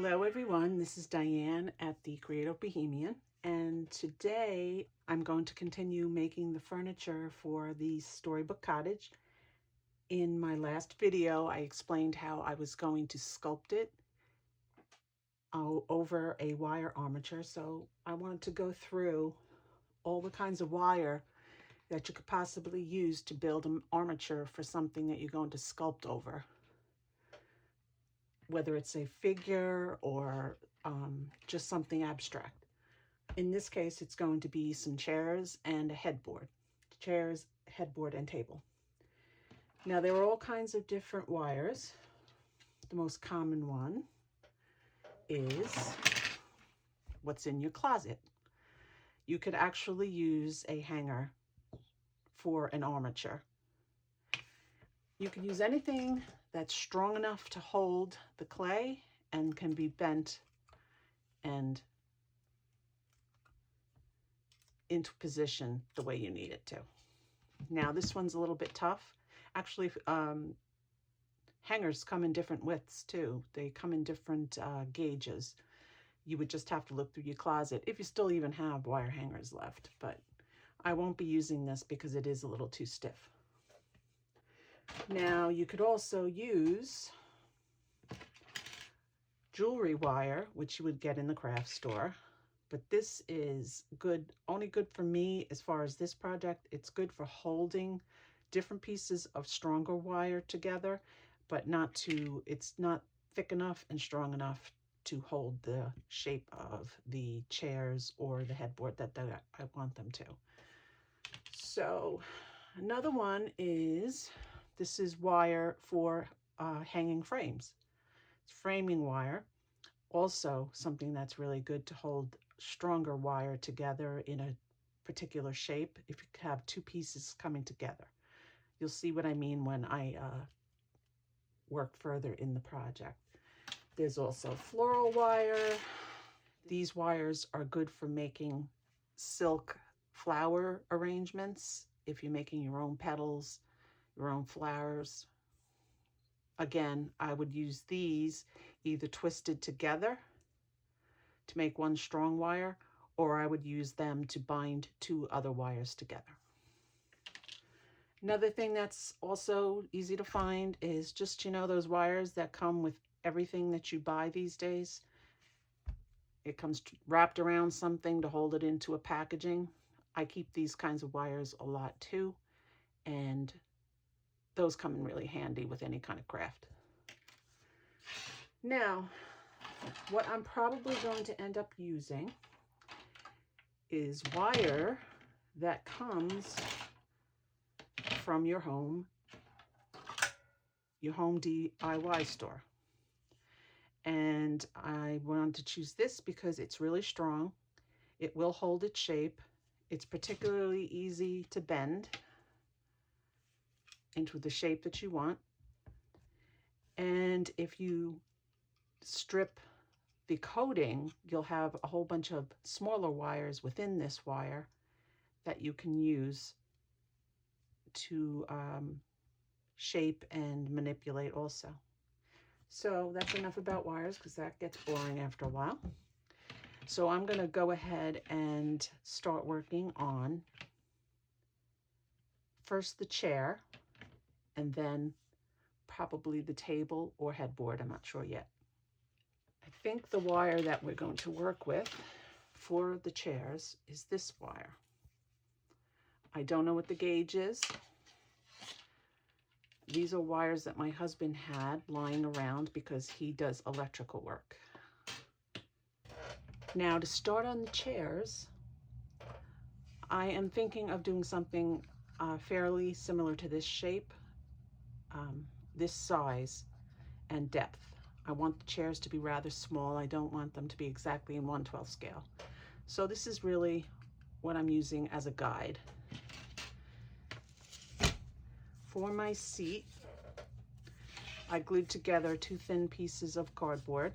Hello everyone, this is Diane at the Creative Bohemian, and today I'm going to continue making the furniture for the Storybook Cottage. In my last video I explained how I was going to sculpt it over a wire armature, so I wanted to go through all the kinds of wire that you could possibly use to build an armature for something that you're going to sculpt over, whether it's a figure or just something abstract. In this case, it's going to be some chairs and a headboard. Chairs, headboard, and table. Now, there are all kinds of different wires. The most common one is what's in your closet. You could actually use a hanger for an armature. You can use anything that's strong enough to hold the clay and can be bent and into position the way you need it to. Now this one's a little bit tough. Actually, hangers come in different widths too. They come in different gauges. You would just have to look through your closet if you still even have wire hangers left, but I won't be using this because it is a little too stiff. Now you could also use jewelry wire, which you would get in the craft store, but this is good, only good for me as far as this project. It's good for holding different pieces of stronger wire together, but it's not thick enough and strong enough to hold the shape of the chairs or the headboard that I want them to. So another one is, this is wire for hanging frames. It's framing wire. Also something that's really good to hold stronger wire together in a particular shape if you have two pieces coming together. You'll see what I mean when I work further in the project. There's also floral wire. These wires are good for making silk flower arrangements. If you're making your own petals, your own flowers. Again, I would use these either twisted together to make one strong wire, or I would use them to bind two other wires together. Another thing that's also easy to find is just, those wires that come with everything that you buy these days. It comes wrapped around something to hold it into a packaging. I keep these kinds of wires a lot too, and those come in really handy with any kind of craft. Now, what I'm probably going to end up using is wire that comes from your home DIY store. And I wanted to choose this because it's really strong. It will hold its shape. It's particularly easy to bend into the shape that you want. And if you strip the coating, you'll have a whole bunch of smaller wires within this wire that you can use to shape and manipulate also. So that's enough about wires because that gets boring after a while. So I'm going to go ahead and start working on first the chair and then probably the table or headboard. I'm not sure yet. I think the wire that we're going to work with for the chairs is this wire. I don't know what the gauge is. These are wires that my husband had lying around because he does electrical work. Now to start on the chairs, I am thinking of doing something fairly similar to this shape, this size and depth. I want the chairs to be rather small. I don't want them to be exactly in 1/12 scale. So this is really what I'm using as a guide. For my seat, I glued together two thin pieces of cardboard,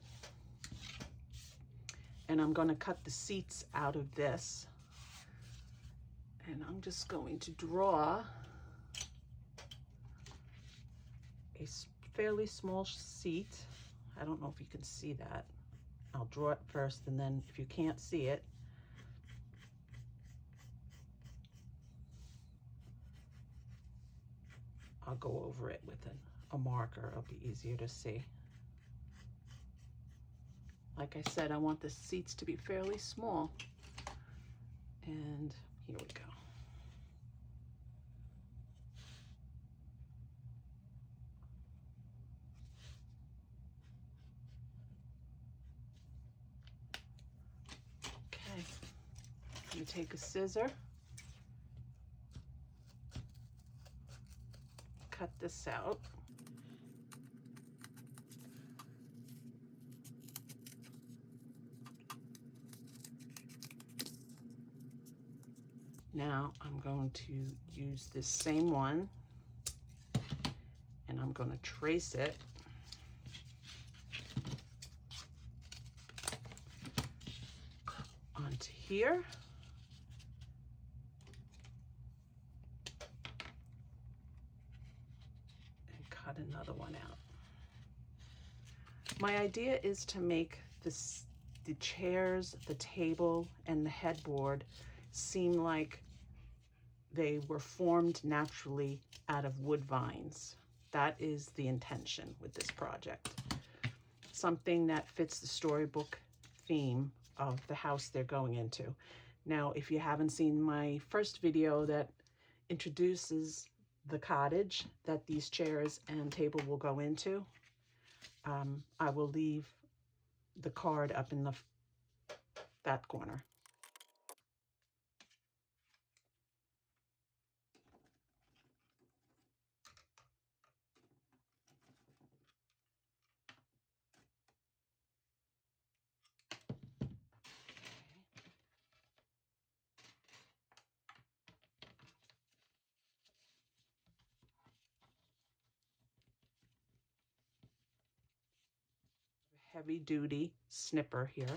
and I'm going to cut the seats out of this. And I'm just going to draw a fairly small seat. I don't know if you can see that. I'll draw it first, and then if you can't see it, I'll go over it with a marker. It'll be easier to see. Like I said, I want the seats to be fairly small. And here we go. Okay, I'm gonna take a scissor, cut this out. Now I'm going to use this same one, and I'm going to trace it onto here. And cut another one out. My idea is to make the chairs, the table, and the headboard seem like they were formed naturally out of wood vines. That is the intention with this project. Something that fits the storybook theme of the house they're going into. Now, if you haven't seen my first video that introduces the cottage that these chairs and table will go into, I will leave the card up in that corner. Heavy duty snipper here.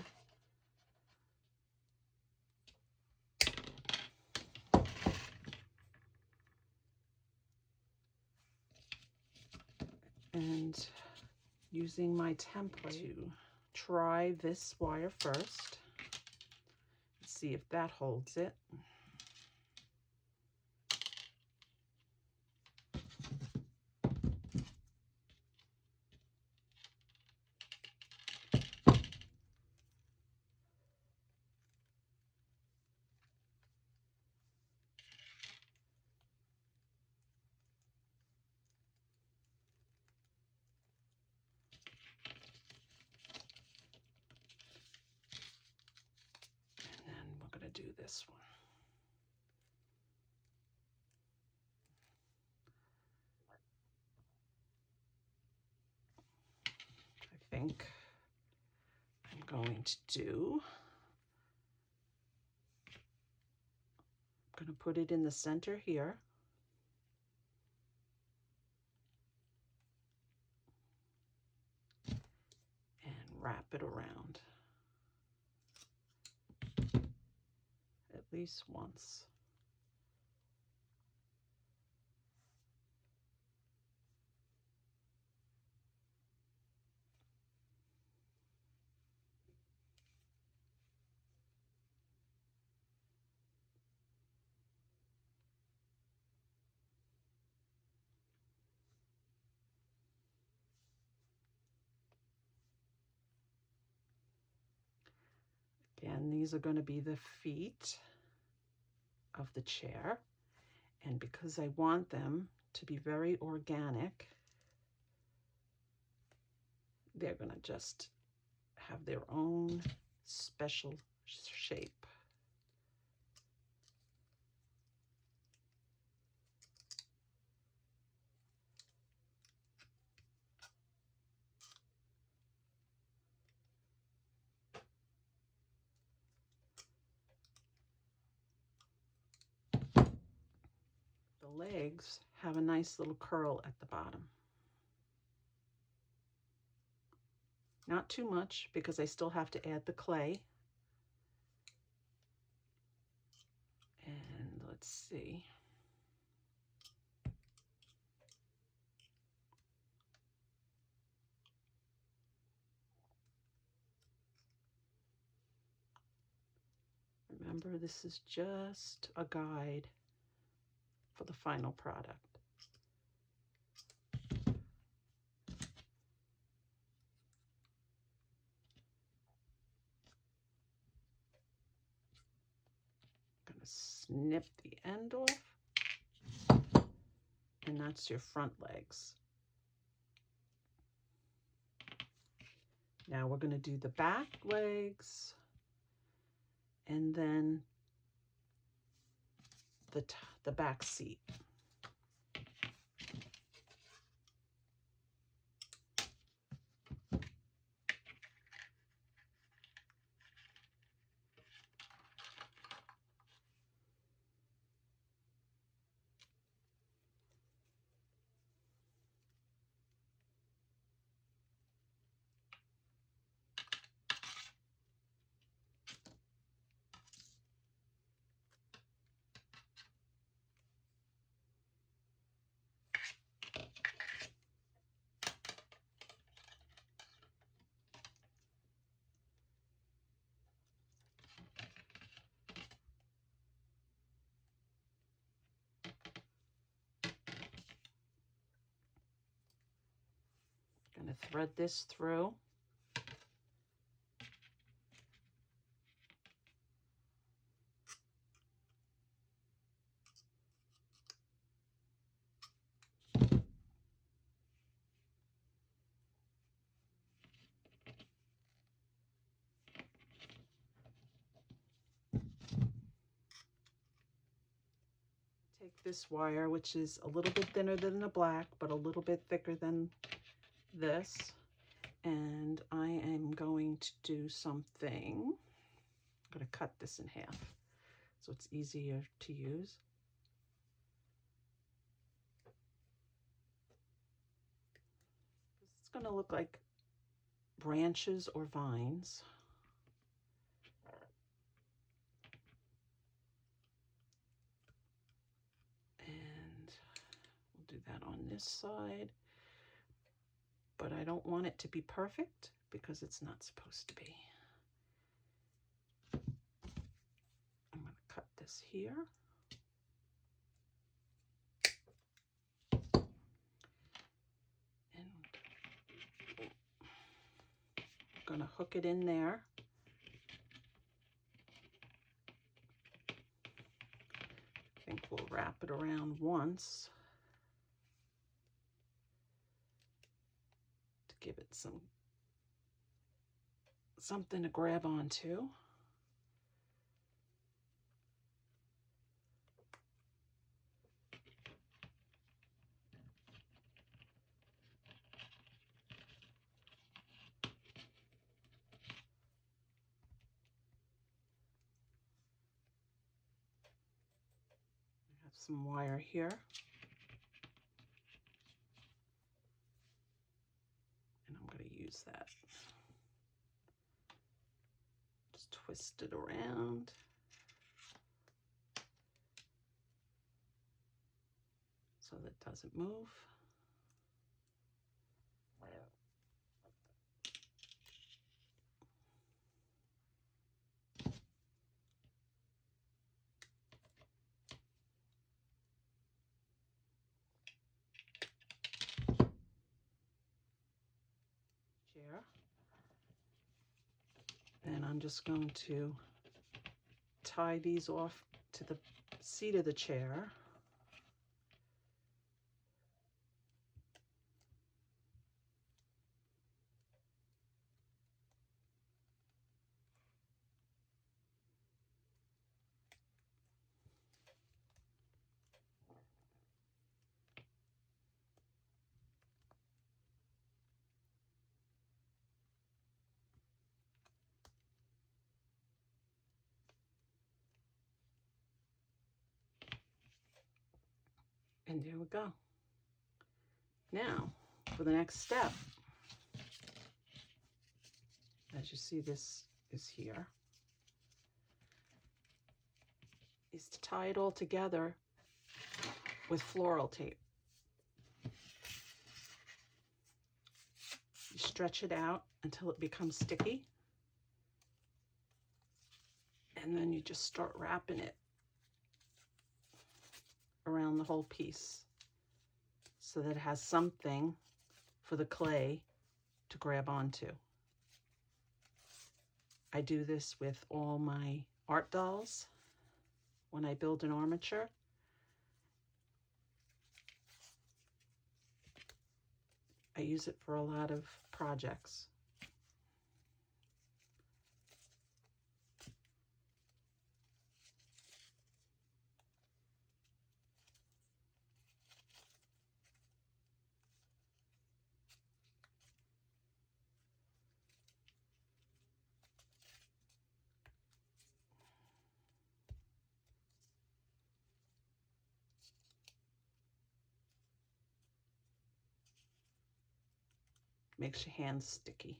And using my template to try this wire first, see if that holds it. Do this one. I think I'm going to do, I'm going to put it in the center here. And wrap it around at least once. Again, these are going to be the feet of the chair. And because I want them to be very organic, they're going to just have their own special shape. The legs have a nice little curl at the bottom. Not too much because I still have to add the clay. And let's see. Remember, this is just a guide for the final product. Snip the end off, and that's your front legs. Now we're going to do the back legs, and then the back seat. Going to thread this through. Take this wire, which is a little bit thinner than the black, but a little bit thicker than this, and I am going to do something. I'm going to cut this in half so it's easier to use. It's going to look like branches or vines. And we'll do that on this side. But I don't want it to be perfect because it's not supposed to be. I'm going to cut this here. And I'm going to hook it in there. I think we'll wrap it around once to give it something to grab onto. I have some wire here. And I'm going to use that. Just twist it around. So that it doesn't move. Chair. And I'm just going to tie these off to the seat of the chair. And there we go. Now, for the next step, as you see, this is here, is to tie it all together with floral tape. You stretch it out until it becomes sticky. And And then you just start wrapping it around the whole piece so that it has something for the clay to grab onto. I do this with all my art dolls when I build an armature. I use it for a lot of projects. Makes your hands sticky.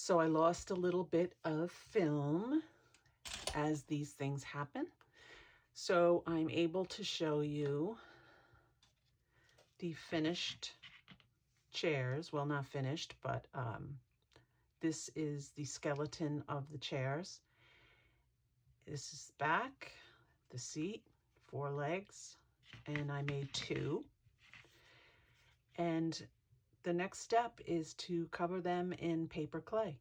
So I lost a little bit of film as these things happen. So I'm able to show you the finished chairs. Well, not finished, but this is the skeleton of the chairs. This is the back, the seat, 4 legs, and I made 2. And the next step is to cover them in paper clay.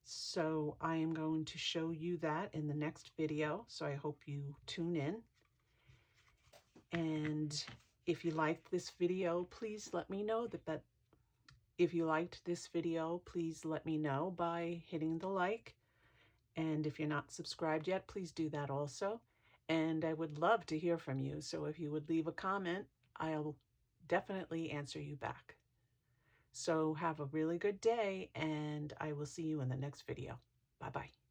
So I am going to show you that in the next video, so I hope you tune in. And if you liked this video, please let me know if you liked this video, please let me know by hitting the like. And if you're not subscribed yet, please do that also. And I would love to hear from you. So if you would leave a comment, I'll definitely answer you back. So have a really good day, and I will see you in the next video. Bye-bye.